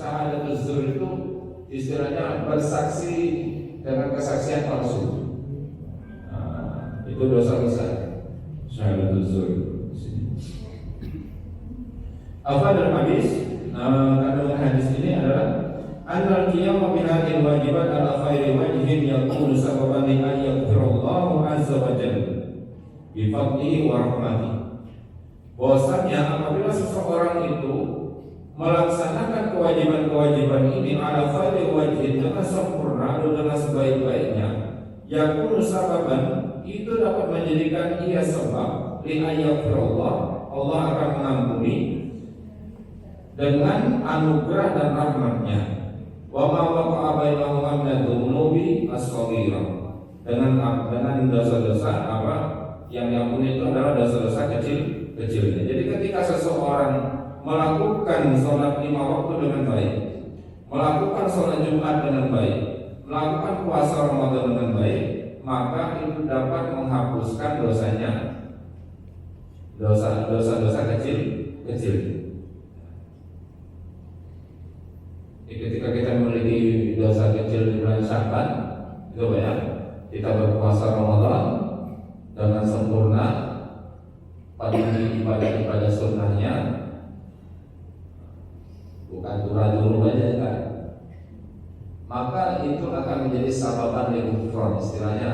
Syahadatul zur itu istilahnya bersaksi dengan kesaksian palsu. Itu dosa besar. Syahadatul zur. Apa dalam hadis? Kandungan hadis ini adalah annal qiyama bihadil wajibat ala khairi wajhin yakunu sababan li an yaghfirallahu azza wa jalla bi fadlihi wa rahmatihi. Bahwasanya apabila seseorang itu melaksanakan kewajiban-kewajiban ini ala khairi wajhin dengan sempurna dan dengan sebaik-baiknya, yakunu sababan itu dapat menjadikan ia sebab li an yaghfirallah, Allah akan mengampuni dengan anugerah dan rahmatnya. Wa ma waqa'a bainahuma min adz-dzunubi as-shaghirah, dengan dosa-dosa apa yang diampuni itu adalah dosa-dosa kecilnya. Jadi ketika seseorang melakukan sholat 5 waktu dengan baik, melakukan sholat Jumat dengan baik, melakukan puasa Ramadan dengan baik, maka itu dapat menghapuskan dosanya, dosa-dosa kecil. Ketika kita memiliki dosa kecil di bulan Sya'ban, itu banyak. Kita berpuasa Ramadan dengan sempurna, pada ibadah sunnahnya, bukan turun aja kan. Maka itu akan menjadi sababan lighfran, istilahnya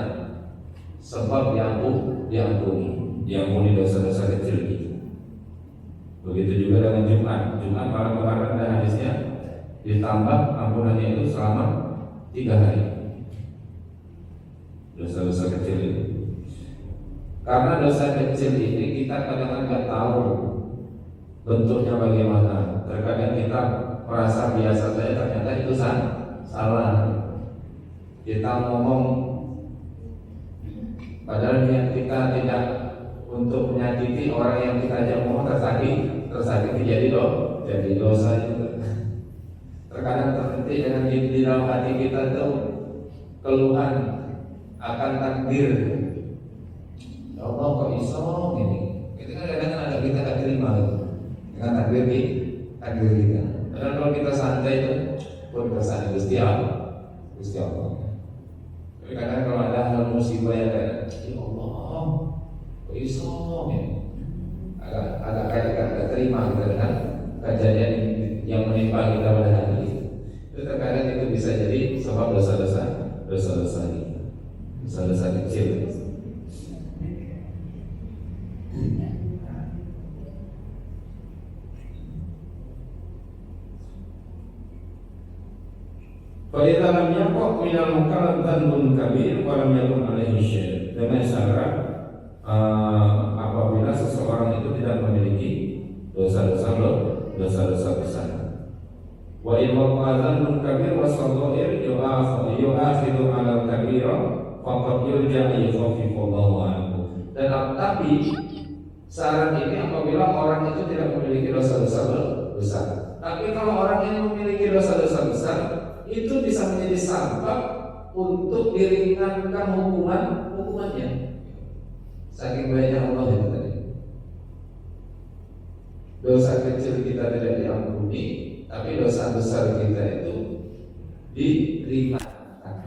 sebab diampuni dosa-dosa kecil itu. Begitu juga dengan Jumat malam kemarin ada hadisnya, ditambah ampunannya itu selama 3 hari. Dosa-dosa kecil ini. Karena dosa kecil ini kita kadang-kadang nggak tahu bentuknya bagaimana. Terkadang kita merasa biasa saja, ternyata itu salah. Kita ngomong padahal niat kita tidak untuk menyakiti orang yang kita ajak ngomong tersakiti jadi dosa itu. Terkadang terhenti dengan di dalam hati kita itu keluhan akan takdir. Ya Allah, kok iso ini? Itu kan kadang-kadang ada kita tak terima dengan takdir kita. Padahal kalau kita santai itu pun kesan Gusti Allah. Tapi kadang kalau ada hal musibah yang kayak, ya Allah, kok iso ini? Agak terima kita dengan kejadian yang menimpa kita pada hari ini. Itu terkadang itu bisa jadi sebab dosa-dosa kecil. Fa'idha lam yaqo' minal mukallaf dhanbun kabir wa lam yakun alaihi syai'. Dengan syarat apabila seseorang itu tidak memiliki dosa-dosa besar. Wa in waqa'a dhanbun kabir wa saghair yu'akhidhu 'ala al-kabira faqad yurja yukhaffifu anhu. Dan tapi syarat ini apabila orang itu tidak memiliki dosa-dosa besar. Tapi kalau orang ini memiliki dosa-dosa besar, itu bisa menjadi sebab untuk diringankan hukumannya. Saking baiknya Allah itu tadi. Dosa kecil kita tidak diampuni, tapi dosa besar kita itu diringankan.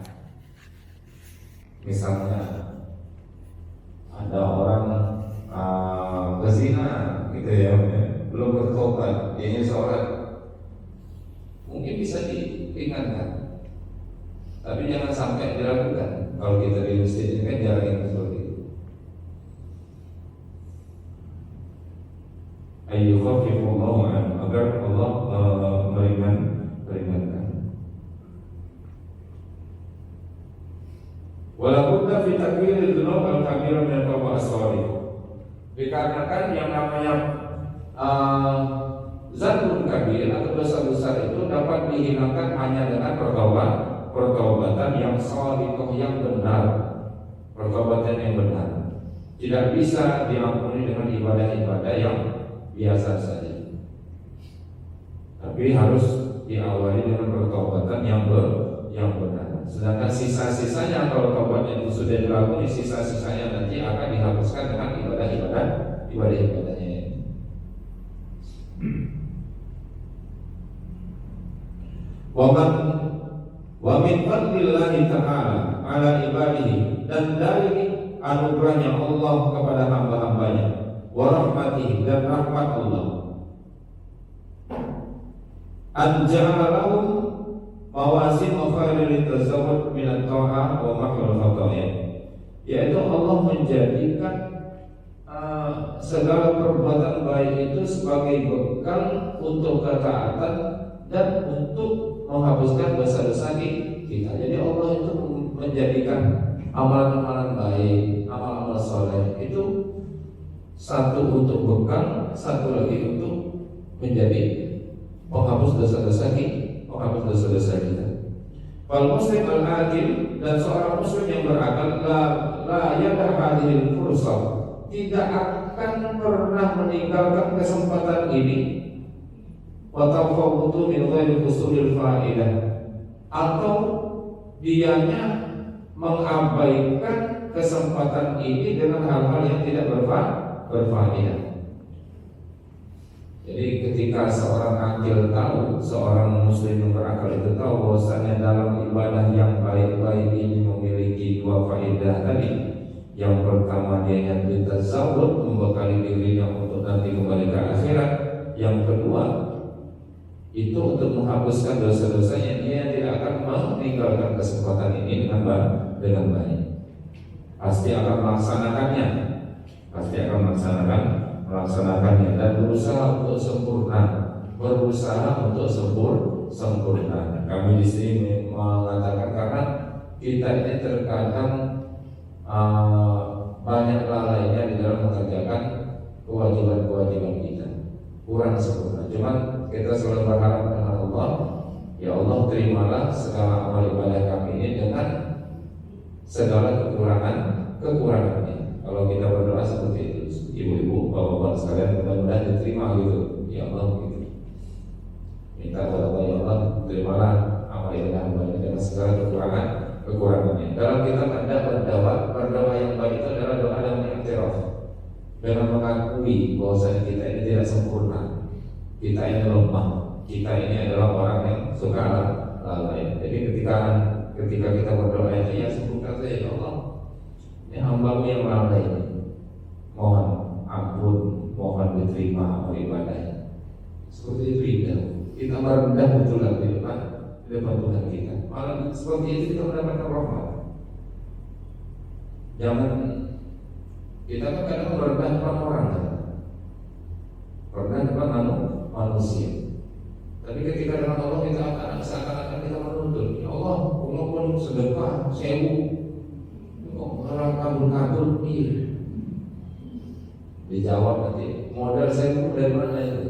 Misalnya ada orang berzina gitu ya, belum bertobat, dia sholat, mungkin bisa diringankan, tapi jangan sampai dilakukan. Kalau kita di masjid ini kan jarang yang seperti itu. Ayyukhafifullahu anhu, agar Allah meringankan. Walabudda fi takbiril dzunub al-kabira min at-taubah as-shaghir. Dikarenakan yang namanya Zanbun kabir atau dosa besar itu dapat dihilangkan hanya dengan pertobatan yang shalihah, yang benar. Pertobatan yang benar tidak bisa diampuni dengan ibadah-ibadah yang biasa saja, tapi harus diawali dengan pertobatan yang benar. Sedangkan sisa-sisanya kalau tobatnya itu sudah dilakukan, sisa-sisanya nanti akan dihapuskan dengan ibadahnya. Wa min fadlillahi ta'ala ala ibadihi, dan dari anugerahnya Allah kepada hamba-hambanya, wa rahmatihi, dan rahmat Allah, an ja'ala lahum mawazin khairil tazawwud min at-ta'ah wa mahwal khataya, yaitu Allah menjadikan segala perbuatan baik itu sebagai bekal untuk ketaatan dan untuk menghapuskan dosa-dosa kita. Jadi Allah itu menjadikan amalan-amalan baik, amal-amal soleh itu satu untuk bekal, satu lagi untuk menjadi penghapus dosa-dosa kita. Wal muslim al-adil, dan seorang muslim yang berakal la yadahadil fursah, tidak akan pernah meninggalkan kesempatan ini, wa tafawutu min ghairi husulil fa'idah, atau dianya mengabaikan kesempatan ini dengan hal-hal yang tidak berfaedah. Jadi ketika seorang akil tahu, seorang muslim yang berakal itu tahu bahwasanya dalam ibadah yang baik-baik ini memiliki dua faedah tadi. Yang pertama, dia yang ditazawwud, membekali dirinya untuk nanti kembali ke akhirat. Yang kedua, itu untuk menghapuskan dosa-dosanya. Dia tidak akan meninggalkan kesempatan ini dengan baik. Pasti akan melaksanakannya dan berusaha untuk sempurna. Kami di sini mengatakan karena kita ini terkadang banyak lalainya di dalam mengerjakan kewajiban-kewajiban kita, kurang sempurna. Cuman kita selalu berharap dengan Allah, ya Allah terimalah segala amal ibadah kami ini dengan segala kekurangannya. Kalau kita berdoa seperti itu, ibu-ibu, bapak-bapak sekalian, mudah-mudahan diterima gitu, ya Allah gitu. Minta kepada Allah, ya Allah terimalah amal ibadah kami dengan segala kekurangannya. Dalam kita berdoa yang baik itu adalah doa yang mengiktiraf, dengan mengakui bahwasanya kita ini tidak sempurna, kita ini lemah, kita ini adalah orang yang suka lalai. Jadi ketika kita berdoa itu, ya sebutkan saja, ya Allah, ini hamba-Mu yang lalai ini, mohon ampun, mohon diterima amal ibadahnya. Seperti itu indah, kita merendah betul di depan Tuhan kita. Malah seperti itu kita mendapatkan rahmat. Jangan kita kan kadang merendah depan orang, rendah depan manusia. Tapi ketika dengan Allah kita akan seakan-akan kita menuntut, ya Allah, walaupun sedekah 1000, kok orang kabur-kabur, iya. Dijawab nanti, modal 1000 dari mana itu?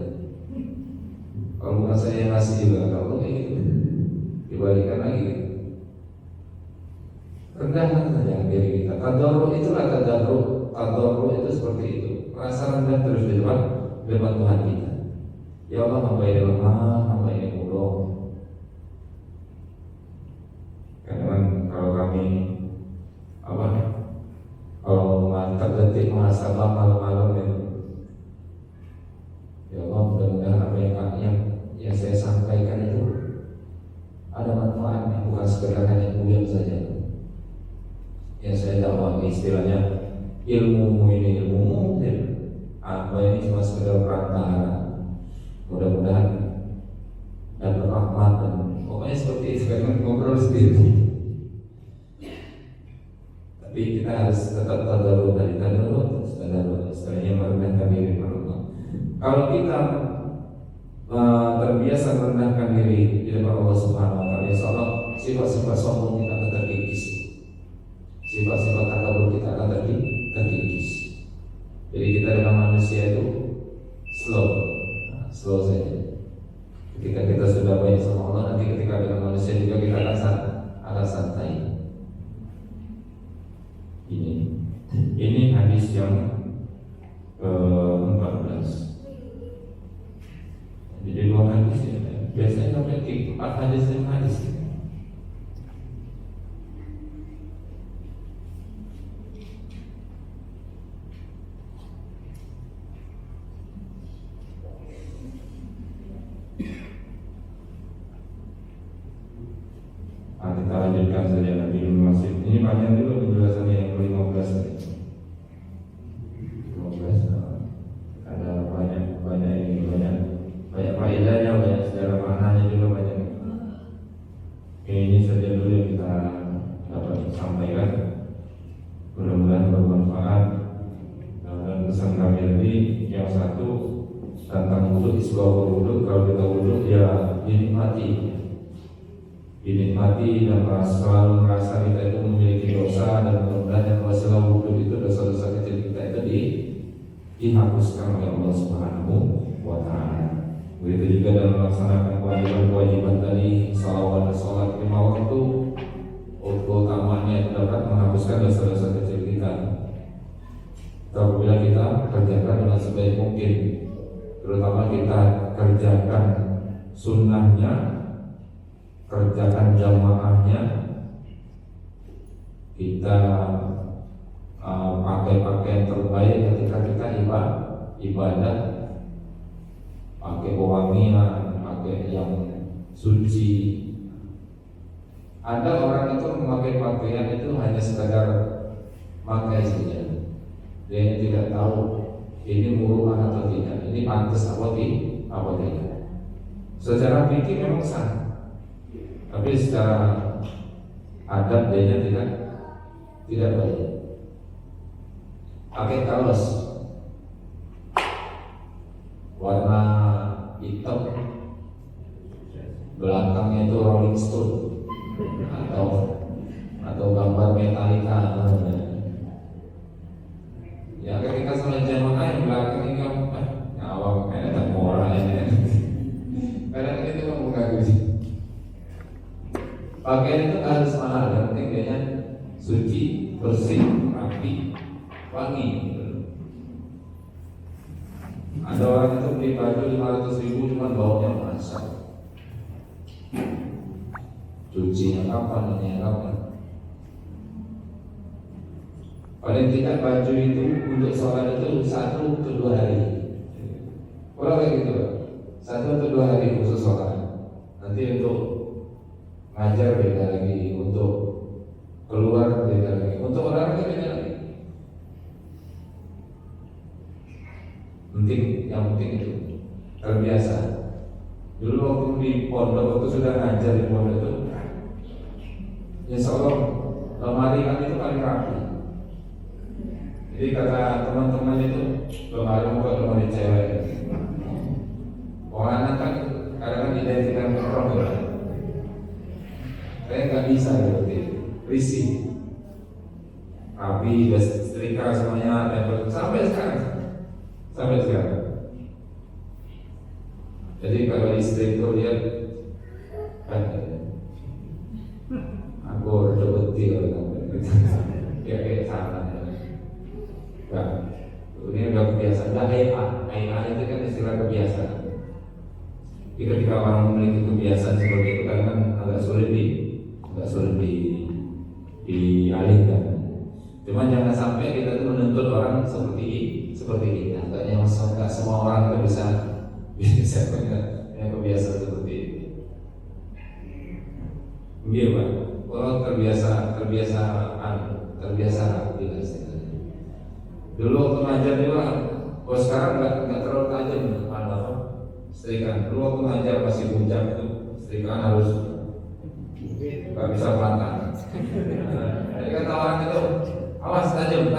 Kalau bukan saya yang ngasih juga, kalau kayak gitu, dibalikan lagi. Rendahkan saja diri kita. Tadarru itulah tadarru itu seperti itu. Rasa rendah terus di depan Tuhan kita. Ya Allah, hamba ini lemah, hamba ini bodoh. Karena kalau kami kalau terdetik muhasabah malam-malam itu, ya Allah, mudah-mudahan apa yang saya sampaikan itu ada manfaatnya, bukan sekedar hanya kemudian saja. Yang saya dakwah istilahnya ilmu ini ilmu apa ini cuma sekedar perantara. Mudah-mudahan dapat rahmat dan pokoknya seperti itu, kan ngobrol sendiri. Tapi kita harus tetap tadarus istilahnya merendahkan diri kepada. Kalau kita terbiasa merendahkan diri di depan Allah Subhanahu wa taala, insyaallah sifat-sifat sombong kita akan terkikis. Sifat-sifat takabur kita akan terkikis. Jadi kita dengan manusia itu slow saja. Ketika kita sudah baik sama Allah, nanti ketika dengan manusia juga kita akan santai. Ini hadis yang 14. Jadi 2 hadis ya. Biasanya sampai 4 hadis 5 hadis. kita lanjutkan saja nanti di masjid. Ini panjang dulu penjelasannya yang ke-15 tadi. 15 ada banyak ini banyak faedahnya, banyak sejarah maknanya juga banyak. Oke, ini saja dulu yang kita dapat sampaikan. Mudah-mudahan bermanfaat. Dan pesan kami tadi yang satu tentang wudhu, isbahul wudhu. Kalau kita wudhu ya dinikmati dan selalu merasa kita itu memiliki dosa, dan mudah-mudahan yang setelah wudhu itu dosa-dosa kecil kita itu dihapuskan oleh Allah Subhanahu wa Ta'ala. Begitu juga dalam melaksanakan kewajiban tadi, salawat dan sholat 5 waktu, utamanya itu dapat menghapuskan dosa-dosa kecil kita. Apabila kita kerjakan dengan sebaik mungkin, terutama kita kerjakan sunnahnya, kerjakan jamaahnya, kita pakai pakaian terbaik ketika kita ibadah, pakai pewangian, pakai yang suci. Ada orang itu memakai pakaian itu hanya sekadar pakai saja. Dia tidak tahu ini muruan atau tidak, ini pantas apa tidak. Secara fikih memang sah, tapi secara adab dia tidak baik. Pakai kaos warna hitam, belakangnya itu Rolling Stone atau gambar Metallica. Ya ketika sholat jamaah yang belakang ini awam ada moral ini. Kadang itu kan mengganggu sih. Pakaian itu harus mahal, yang penting dia suci, bersih, rapi, wangi. Ada orang itu beli baju 500.000 cuma baunya masak. Cucinya kapan, ini kapan? Paling tidak baju itu untuk sholat itu 1 ke 2 hari. Kalau kayak gitu, 1 atau 2 hari khusus sholat. Nanti untuk ngajar beda lagi, untuk keluar beda lagi, untuk olahraga beda lagi. Yang penting itu terbiasa. Dulu waktu di pondok itu sudah ngajar di pondok itu, insya Allah lemari kan itu paling rapi. Jadi kata teman-teman itu lemari bukan lemari cewek. Orang anak kan kadang-kadang identikan kerong ya. Saya nggak bisa seperti risih, rapi, setrika semuanya tempel sampai sekarang. Jadi kalau istri itu dia aku udah betul kayak salah. Nah, ini udah kebiasaan. Nah, itu kan istilah kebiasaan. Ketika orang memiliki kebiasaan seperti itu kan agak sulit dialihkan. Cuma jangan sampai kita tuh menuntut orang seperti kita. Enggak semua orang itu bisa punya kebiasaan seperti itu. Iya Pak. Kalau terbiasa tidak. Dulu waktu ngajar juga, kalau sekarang nggak terlalu tajam setrikaan. Dulu waktu ngajar masih puncak itu setrikaan harus nggak bisa pelan. Jadi kata orang itu, awas tajam.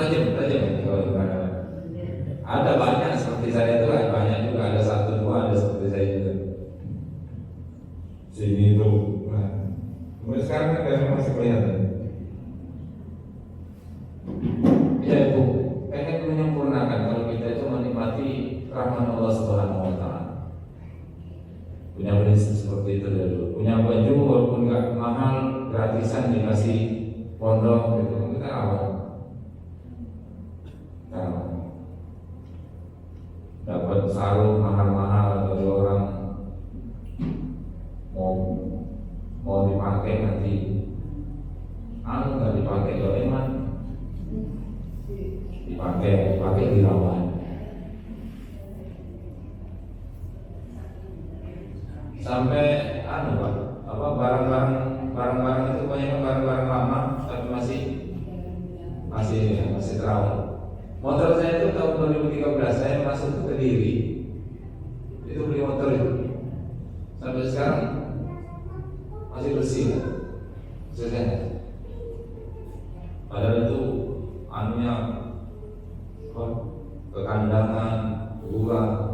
Ada banyak seperti saya itu, banyak juga, ada 1, 2 ada seperti saya juga. Sini itu, kemudian sekarang kan masih kelihatan. Ya Bu, pengen menyempurnakan kalau kita itu menikmati rahmat Allah Subhanahu wa Ta'ala. Punya prinsip seperti itu dulu. Punya baju walaupun nggak mahal, gratisan dikasih pondok gitu, kita awal. Dapat sarung mahal-mahal dari orang mau dipakai nanti, nggak dipakai loh emang. Dipakai dirawat. Sampai saya Pak, apa barang-barang itu banyak barang-barang lama tapi masih terawat. Motor saya itu tahun 2013 saya masuk ke Kediri, itu beli motor itu sampai sekarang masih bersih lah, selesai. Padahal itu anunya kekandangan, buah,